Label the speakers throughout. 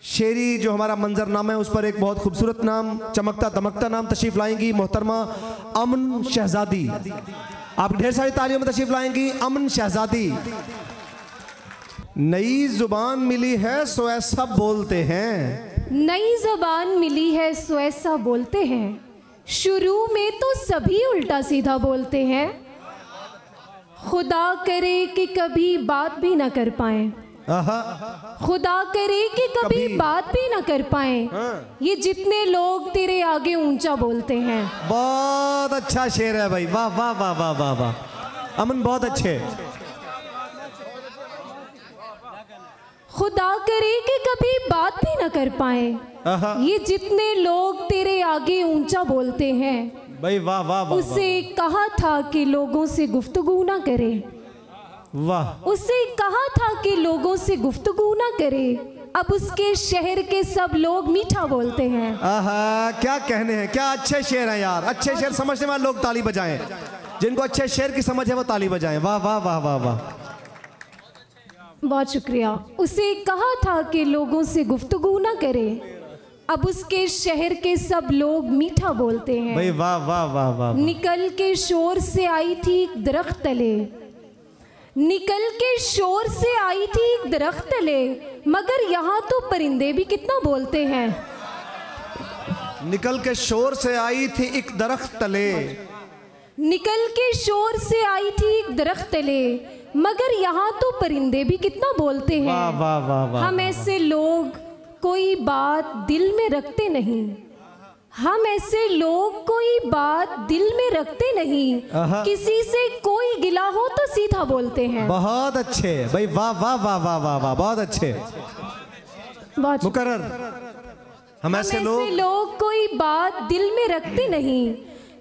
Speaker 1: शेरी जो हमारा मंजरनामा है उस पर एक बहुत खूबसूरत नाम, चमकता दमकता नाम तशरीफ लाएंगी मोहतरमा अमन शहजादी। आप ढेर सारी तालियों में तशरीफ लाएंगी अमन शहजादी। नई जुबान मिली है सो ऐसा बोलते हैं,
Speaker 2: नई जुबान मिली है सो ऐसा बोलते हैं। शुरू में तो सभी उल्टा सीधा बोलते हैं, खुदा करे कि कभी बात भी ना कर पाए, खुदा करे कि कभी बात भी ना कर पाए। ये जितने लोग तेरे आगे ऊंचा बोलते हैं।
Speaker 1: बहुत अच्छा शेर है भाई, वाह वाह वाह वाह वाह वाह अमन, बहुत अच्छे।
Speaker 2: खुदा करे कि कभी बात भी ना कर पाए, ये जितने लोग तेरे आगे ऊंचा बोलते हैं।
Speaker 1: भाई वाह वाह वाह।
Speaker 2: उसे कहा था कि लोगों से गुफ्तगू ना करे,
Speaker 1: वाह।
Speaker 2: उसे कहा था कि लोगों से गुफ्तगू ना करे, अब उसके शहर के सब लोग मीठा बोलते हैं।
Speaker 1: आहा, क्या कहने हैं, क्या अच्छे शेर हैं यार। अच्छे शेर समझने वाले लोग ताली बजाएं, जिनको अच्छे शेर की समझ है वो ताली बजाएं। वाह वाह वाह वाह वाह,
Speaker 2: बहुत शुक्रिया। उसे कहा था कि लोगों से गुफ्तगू ना करे, अब उसके शहर के सब लोग मीठा बोलते हैं।
Speaker 1: भाई वाह वाह वाह वाह।
Speaker 2: निकल के शोर से आई थी एक दरख्त तले, निकल के शोर से आई थी एक दरख्त तले, मगर यहाँ तो परिंदे भी कितना बोलते हैं।
Speaker 1: निकल के शोर से आई थी एक दरख्त तले,
Speaker 2: निकल के शोर से आई थी एक दरख्त तले, मगर यहाँ तो परिंदे भी कितना बोलते हैं।
Speaker 1: वाह वाह वाह वाह।
Speaker 2: हम ऐसे लोग कोई बात दिल में रखते नहीं, हम ऐसे लोग कोई बात दिल में रखते नहीं, किसी से कोई गिला हो तो सीधा बोलते हैं।
Speaker 1: बहुत अच्छे भाई, वाह वाह वाह वाह वाह वाह, बहुत अच्छे,
Speaker 2: बहुत
Speaker 1: मुकर्रर। हम ऐसे
Speaker 2: लोग कोई बात दिल में रखते नहीं,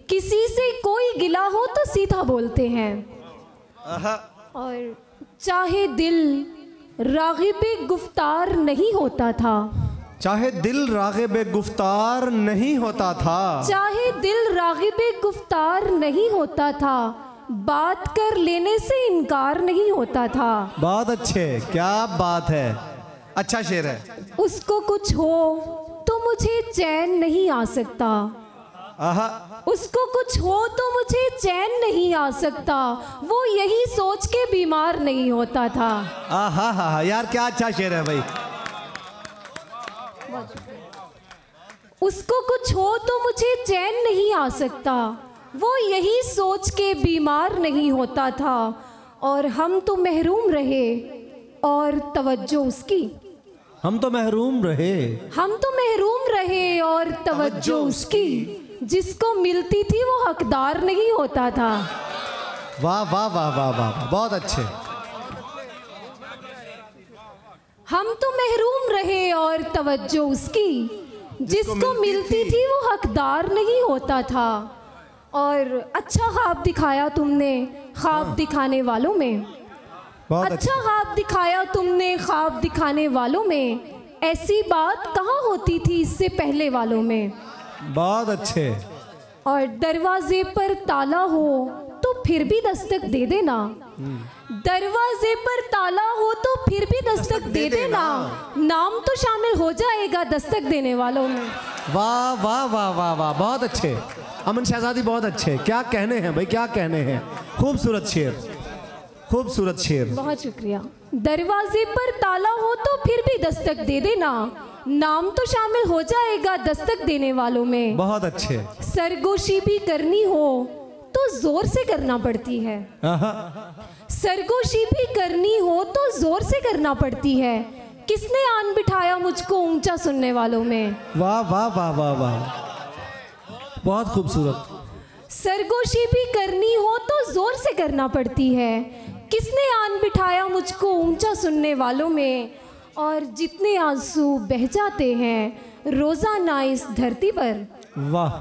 Speaker 2: किसी से कोई गिला हो तो सीधा बोलते हैं। और चाहे दिल राग़िबे गुफ्तार नहीं होता था,
Speaker 1: चाहे दिल राग़िबे गुफ्तार नहीं होता था,
Speaker 2: चाहे दिल राग़िबे गुफ्तार नहीं होता था, बात कर लेने से इनकार नहीं होता था।
Speaker 1: बहुत अच्छे, क्या बात है, अच्छा शेर है।
Speaker 2: उसको कुछ हो तो मुझे चैन नहीं आ सकता, उसको कुछ हो तो मुझे चैन नहीं आ सकता, वो यही सोच के बीमार नहीं होता था।
Speaker 1: आहा हा, यार क्या अच्छा शेर है भाई।
Speaker 2: उसको कुछ हो तो मुझे चैन नहीं आ सकता, वो यही सोच के बीमार नहीं होता था। और हम तो महरूम रहे और तवज्जो उसकी,
Speaker 1: हम तो महरूम रहे,
Speaker 2: हम तो महरूम रहे और तवज्जो उसकी, जिसको मिलती थी वो हकदार नहीं होता था।
Speaker 1: वाह वाह वाह वाह वाह, बहुत अच्छे।
Speaker 2: हम तो महरूम रहे और तवज्जो उसकी, जिसको मिलती थी वो हकदार नहीं होता था। और अच्छा ख्वाब दिखाया तुमने ख्वाब दिखाने वालों में, अच्छा ख्वाब दिखाया तुमने ख्वाब दिखाने वालों में, ऐसी बात कहाँ होती थी इससे पहले वालों में।
Speaker 1: बहुत अच्छे।
Speaker 2: और दरवाजे पर ताला हो तो फिर भी दस्तक दे देना, दरवाजे पर ताला हो तो फिर भी दस्तक दे देना, नाम तो शामिल हो जाएगा दस्तक देने वालों में।
Speaker 1: वाह वाह वाह वाह वाह, बहुत अच्छे अमन शहजादी, बहुत अच्छे। क्या कहने हैं भाई, क्या कहने हैं, खूबसूरत शेर, खूबसूरत शेर।
Speaker 2: बहुत शुक्रिया। दरवाजे पर ताला हो तो फिर भी दस्तक दे देना, नाम तो शामिल हो जाएगा दस्तक देने वालों में।
Speaker 1: बहुत अच्छे।
Speaker 2: सरगोशी भी करनी हो तो जोर से करना पड़ती है, सरगोशी भी करनी हो तो जोर से करना पड़ती है, किसने आन बिठाया मुझको ऊंचा सुनने वालों में।
Speaker 1: वाह वाह वाह वाह वाह, बहुत खूबसूरत।
Speaker 2: सरगोशी भी करनी हो तो जोर से करना पड़ती है, किसने आन बिठाया मुझको ऊंचा सुनने वालों में। और जितने आंसू बह जाते हैं रोजाना इस धरती पर,
Speaker 1: वाह,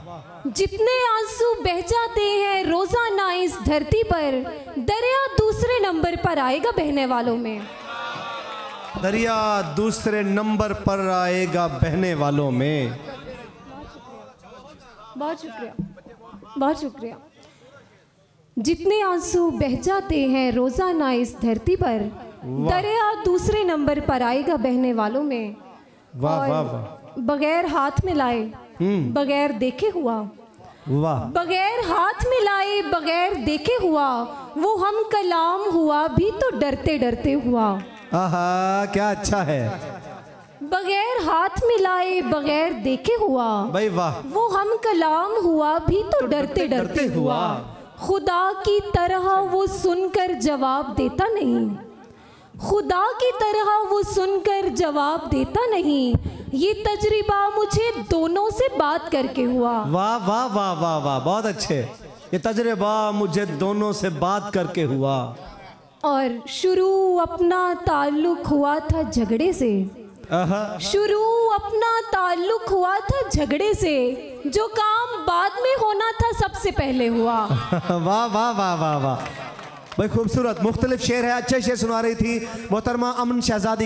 Speaker 2: जितने आंसू बह जाते हैं रोजाना इस धरती पर, दरिया दूसरे नंबर पर आएगा बहने वालों में,
Speaker 1: दरिया दूसरे नंबर पर आएगा बहने वालों में।
Speaker 2: बहुत शुक्रिया, बहुत शुक्रिया। जितने आंसू बह जाते हैं रोजाना इस धरती पर, दरिया दूसरे नंबर पर आएगा बहने वालों में।
Speaker 1: वाह
Speaker 2: और
Speaker 1: वाह वाह
Speaker 2: बगैर हाथ मिलाए बगैर देखे हुआ,
Speaker 1: वाह।
Speaker 2: बगैर हाथ मिलाए बगैर देखे हुआ, वो हम कलाम हुआ भी तो डरते डरते हुआ।
Speaker 1: आहा, क्या अच्छा है।
Speaker 2: बगैर हाथ मिलाए बगैर देखे हुआ,
Speaker 1: भाई वाह।
Speaker 2: वो हम कलाम हुआ भी तो डरते डरते हुआ। खुदा की तरह वो सुनकर जवाब देता नहीं, खुदा की तरह वो सुनकर जवाब देता नहीं। ये तजर्बा मुझे दोनों से बात करके हुआ।
Speaker 1: वाह वाह वाह वाह वाह, बहुत अच्छे। ये तजर्बा मुझे दोनों से बात करके हुआ।
Speaker 2: और शुरू अपना ताल्लुक हुआ था झगड़े से, शुरू अपना ताल्लुक हुआ था झगड़े से, जो काम बाद में होना था सबसे पहले हुआ।
Speaker 1: वाह वाह वाह वाह वाह, भाई खूबसूरत मुख्तलिफ शेर है, अच्छे शेर सुना रही थी मोहतरमा अमन शहजादी।